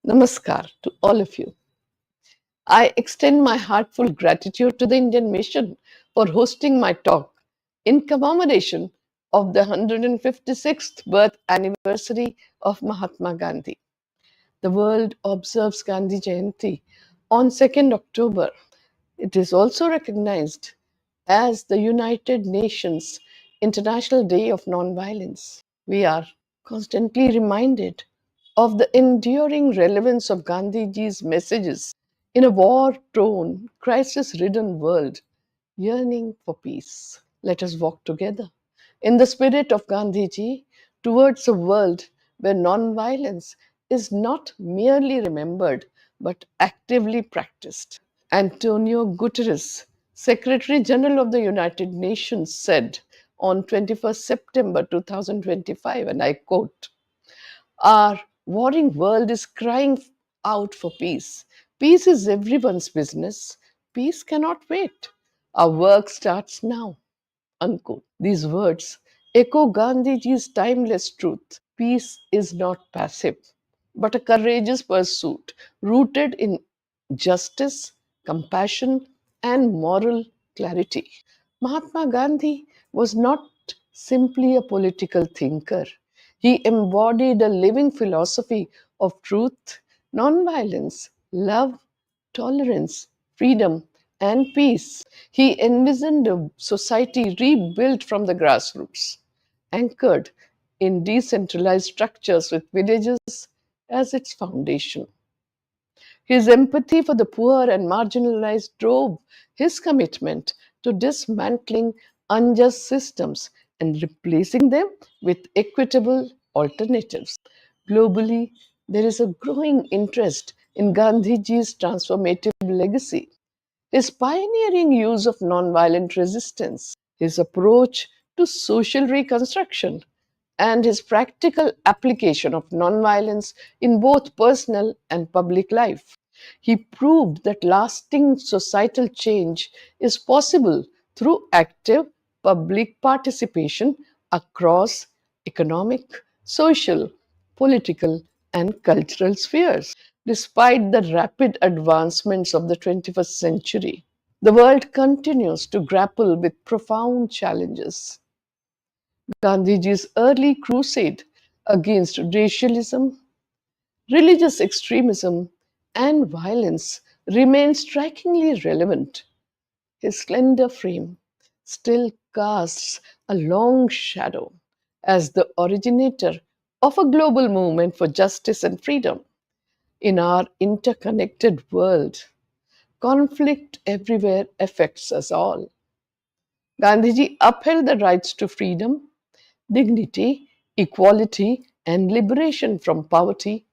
Namaskar to all of you. I extend my heartful gratitude to the Indian Mission for hosting my talk in commemoration of the 156th birth anniversary of Mahatma Gandhi. The world observes Gandhi Jayanti on 2nd October. It is also recognized as the United Nations International Day of Nonviolence. We are constantly reminded of the enduring relevance of Gandhiji's messages in a war torn, crisis ridden world yearning for peace. Let us walk together in the spirit of Gandhiji towards a world where nonviolence is not merely remembered but actively practiced. Antonio Guterres, Secretary General of the United Nations, said on 21st September 2025, and I quote, our warring world is crying out for peace. Peace is everyone's business. Peace cannot wait. Our work starts now. Unquote. These words echo Gandhiji's timeless truth. Peace is not passive, but a courageous pursuit rooted in justice, compassion, and moral clarity. Mahatma Gandhi was not simply a political thinker. He embodied a living philosophy of truth, nonviolence, love, tolerance, freedom, and peace. He envisioned a society rebuilt from the grassroots, anchored in decentralized structures with villages as its foundation. His empathy for the poor and marginalized drove his commitment to dismantling unjust systems and replacing them with equitable alternatives. Globally, there is a growing interest in Gandhiji's transformative legacy. His pioneering use of nonviolent resistance, his approach to social reconstruction, and his practical application of nonviolence in both personal and public life. He proved that lasting societal change is possible through active public participation across economic, social, political, and cultural spheres. Despite the rapid advancements of the 21st century, the world continues to grapple with profound challenges. Gandhiji's early crusade against racialism, religious extremism, and violence remains strikingly relevant. His slender frame still casts a long shadow as the originator of a global movement for justice and freedom. In our interconnected world, conflict everywhere affects us all. Gandhiji upheld the rights to freedom, dignity, equality, and liberation from poverty,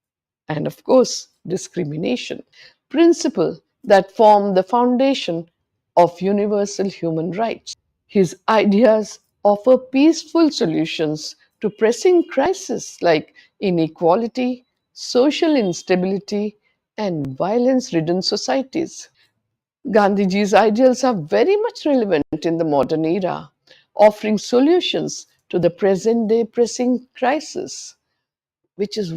and of course, discrimination, principles that form the foundation of universal human rights. His ideas offer peaceful solutions to pressing crises like inequality, social instability, and violence ridden societies. Gandhiji's ideals are very much relevant in the modern era, offering solutions to the present day pressing crisis, which is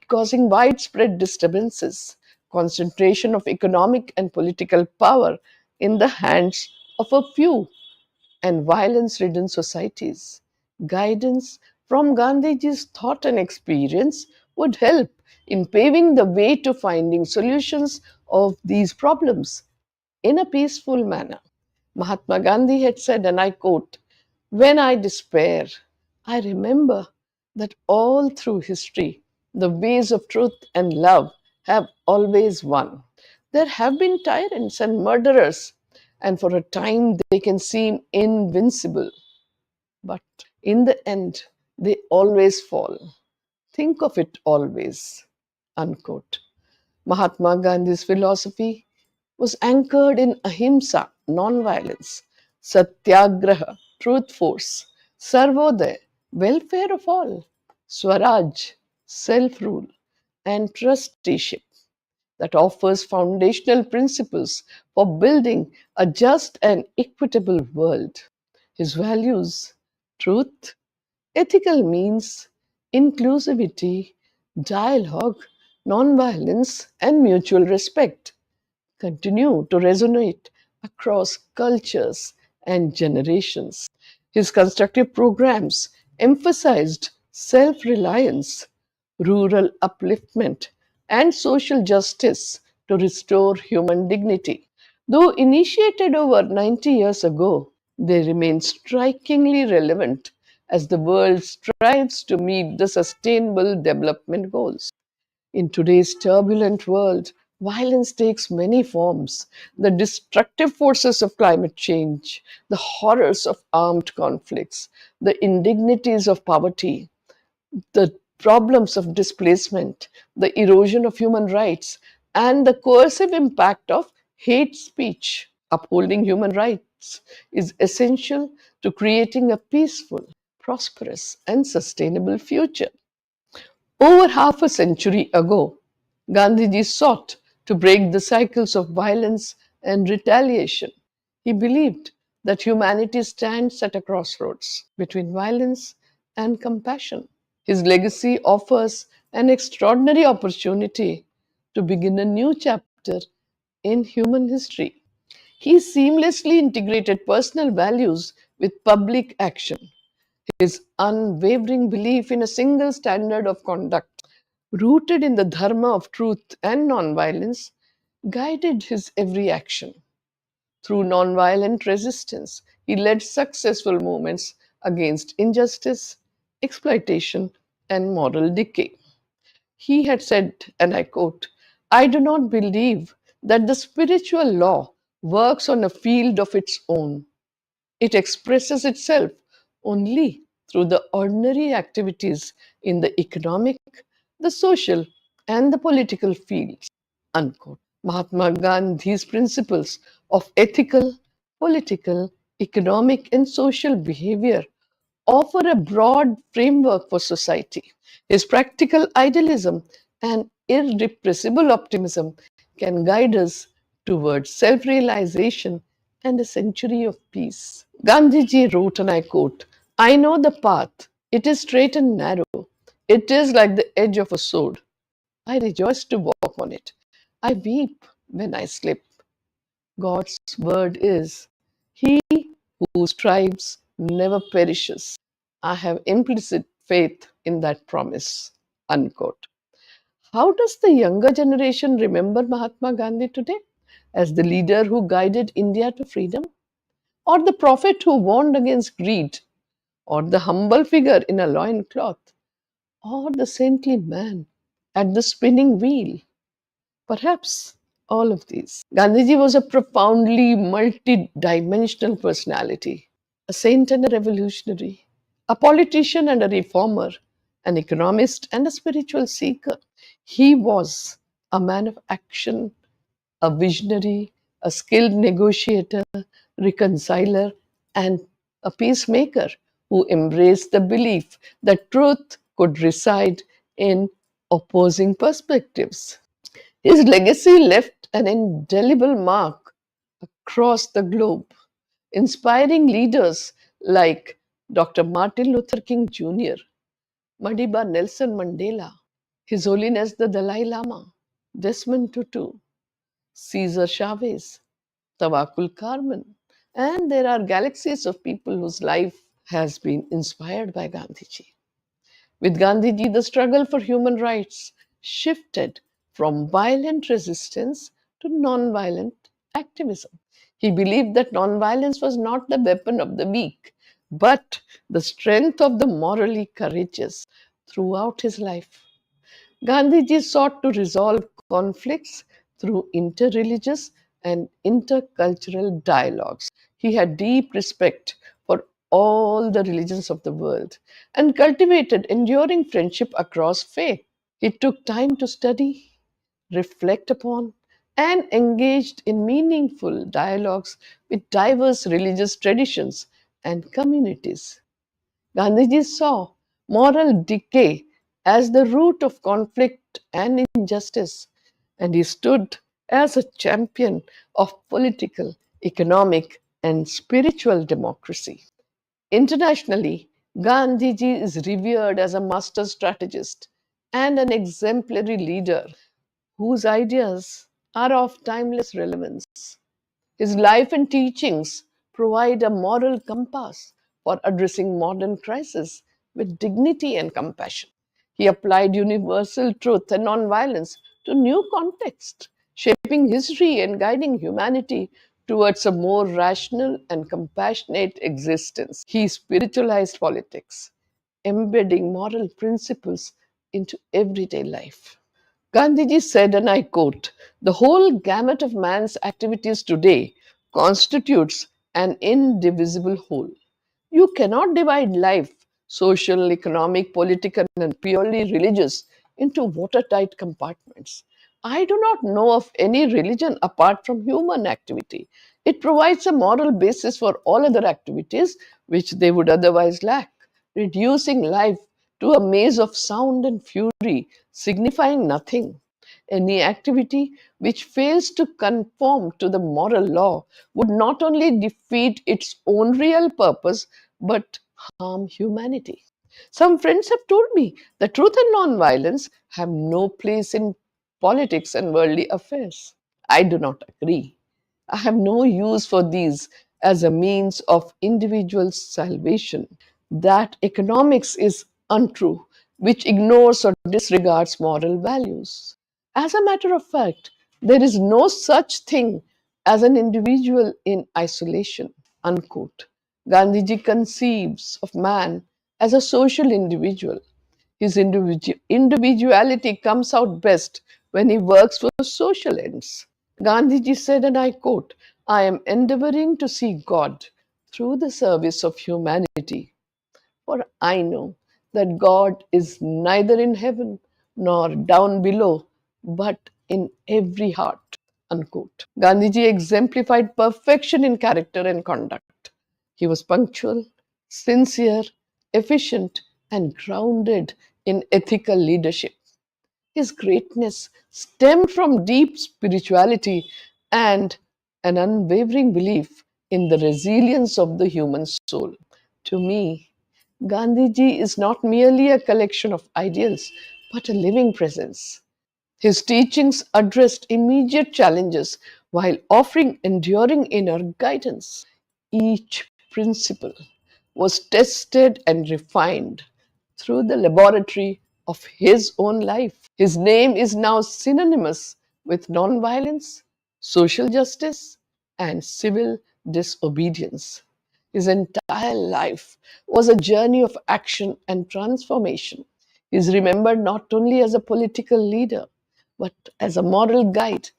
causing widespread disturbances, concentration of economic and political power in the hands of a few, and violence ridden societies. Guidance from Gandhiji's thought and experience would help in paving the way to finding solutions of these problems in a peaceful manner. Mahatma Gandhi had said, and I quote, when I despair, I remember that all through history, the ways of truth and love have always won. There have been tyrants and murderers, and for a time they can seem invincible, but in the end, they always fall. Think of it always. Unquote. Mahatma Gandhi's philosophy was anchored in ahimsa, non-violence, satyagraha, truth force, sarvodaya, welfare of all, swaraj, self-rule, and trusteeship that offers foundational principles for building a just and equitable world. His values, truth, ethical means, inclusivity, dialogue, nonviolence, and mutual respect continue to resonate across cultures and generations. His constructive programs emphasized self reliance, rural upliftment, and social justice to restore human dignity. Though initiated over 90 years ago, they remain strikingly relevant as the world strives to meet the Sustainable Development Goals. In today's turbulent world, violence takes many forms. The destructive forces of climate change, the horrors of armed conflicts, the indignities of poverty, the problems of displacement, the erosion of human rights, and the coercive impact of hate speech. Upholding human rights is essential to creating a peaceful, prosperous, and sustainable future. Over half a century ago, Gandhiji sought to break the cycles of violence and retaliation. He believed that humanity stands at a crossroads between violence and compassion. His legacy offers an extraordinary opportunity to begin a new chapter in human history. He seamlessly integrated personal values with public action. His unwavering belief in a single standard of conduct, rooted in the dharma of truth and nonviolence, guided his every action. Through nonviolent resistance, he led successful movements against injustice, exploitation, and moral decay. He had said, and I quote, "I do not believe that the spiritual law works on a field of its own. It expresses itself only through the ordinary activities in the economic, the social, and the political fields." Unquote. Mahatma Gandhi's principles of ethical, political, economic, and social behavior offer a broad framework for society. His practical idealism and irrepressible optimism can guide us towards self realization and a century of peace. Gandhiji wrote, and I quote, "I know the path. It is straight and narrow. It is like the edge of a sword. I rejoice to walk on it. I weep when I slip. God's word is, he who strives never perishes. I have implicit faith in that promise." Unquote. How does the younger generation remember Mahatma Gandhi today? As the leader who guided India to freedom? Or the prophet who warned against greed? Or the humble figure in a loincloth? Or the saintly man at the spinning wheel? Perhaps all of these. Gandhiji was a profoundly multi-dimensional personality, a saint and a revolutionary, a politician and a reformer, an economist and a spiritual seeker. He was a man of action, a visionary, a skilled negotiator, reconciler, and a peacemaker who embraced the belief that truth could reside in opposing perspectives. His legacy left an indelible mark across the globe, inspiring leaders like Dr. Martin Luther King Jr., Madiba Nelson Mandela, His Holiness the Dalai Lama, Desmond Tutu, Cesar Chavez, Tawakul Karman, and there are galaxies of people whose life has been inspired by Gandhiji. With Gandhiji, the struggle for human rights shifted from violent resistance to non-violent activism. He believed that non-violence was not the weapon of the weak, but the strength of the morally courageous. Throughout his life, Gandhiji sought to resolve conflicts through interreligious and intercultural dialogues. He had deep respect for all the religions of the world and cultivated enduring friendship across faith. He took time to study, reflect upon, and engaged in meaningful dialogues with diverse religious traditions and communities. Gandhiji saw moral decay as the root of conflict and injustice, and he stood as a champion of political, economic, and spiritual democracy. Internationally, Gandhiji is revered as a master strategist and an exemplary leader. whose ideas are of timeless relevance. His life and teachings provide a moral compass for addressing modern crises with dignity and compassion. He applied universal truth and nonviolence to new contexts, shaping history and guiding humanity towards a more rational and compassionate existence. He spiritualized politics, embedding moral principles into everyday life. Gandhiji said, and I quote, "The whole gamut of man's activities today constitutes an indivisible whole. You cannot divide life, social, economic, political, and purely religious, into watertight compartments. I do not know of any religion apart from human activity. It provides a moral basis for all other activities which they would otherwise lack, reducing life to a maze of sound and fury, signifying nothing. Any activity which fails to conform to the moral law would not only defeat its own real purpose but harm humanity." Some friends have told me that truth and nonviolence have no place in politics and worldly affairs. I do not agree. I have no use for these as a means of individual salvation. That economics is untrue, which ignores or disregards moral values. As a matter of fact, there is no such thing as an individual in isolation. Unquote. Gandhiji conceives of man as a social individual. His individuality comes out best when he works for social ends. Gandhiji said, and I quote, "I am endeavoring to see God through the service of humanity, for I know that God is neither in heaven nor down below, but in every heart." Unquote. Gandhiji exemplified perfection in character and conduct. He was punctual, sincere, efficient, and grounded in ethical leadership. His greatness stemmed from deep spirituality and an unwavering belief in the resilience of the human soul. To me, Gandhiji is not merely a collection of ideals, but a living presence. His teachings addressed immediate challenges while offering enduring inner guidance. Each principle was tested and refined through the laboratory of his own life. His name is now synonymous with nonviolence, social justice, and civil disobedience. His entire life was a journey of action and transformation. He is remembered not only as a political leader, but as a moral guide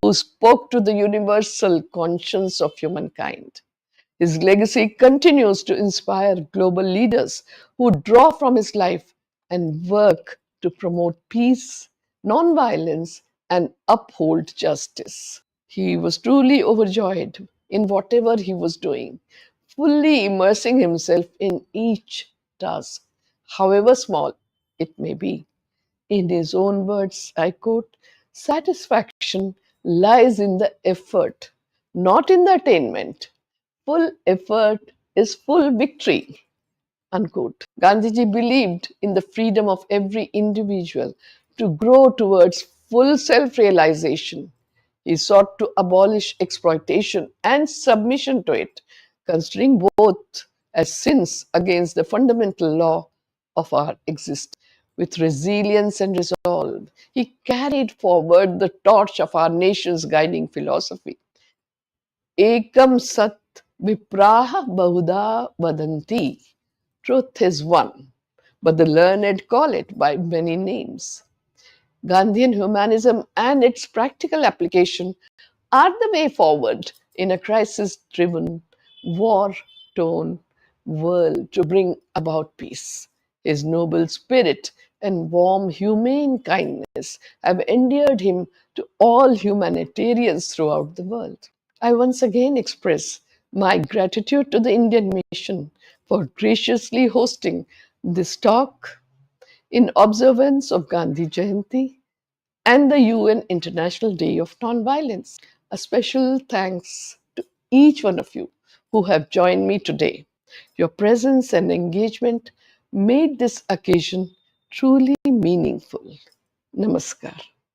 who spoke to the universal conscience of humankind. His legacy continues to inspire global leaders who draw from his life and work to promote peace, nonviolence, and uphold justice. He was truly overjoyed in whatever he was doing, fully immersing himself in each task, however small it may be. In his own words, I quote, "Satisfaction lies in the effort, not in the attainment. Full effort is full victory." Unquote. Gandhiji believed in the freedom of every individual to grow towards full self realization. He sought to abolish exploitation and submission to it, considering both as sins against the fundamental law of our existence. With resilience and resolve, he carried forward the torch of our nation's guiding philosophy. Ekam sat vipraha bahuda vadanti. Truth is one, but the learned call it by many names. Gandhian humanism and its practical application are the way forward in a crisis driven, war torn world to bring about peace. His noble spirit and warm, humane kindness have endeared him to all humanitarians throughout the world. I once again express my gratitude to the Indian mission for graciously hosting this talk in observance of Gandhi Jayanti and the UN International Day of Nonviolence. A special thanks to each one of you who have joined me today. Your presence and engagement made this occasion truly meaningful. Namaskar.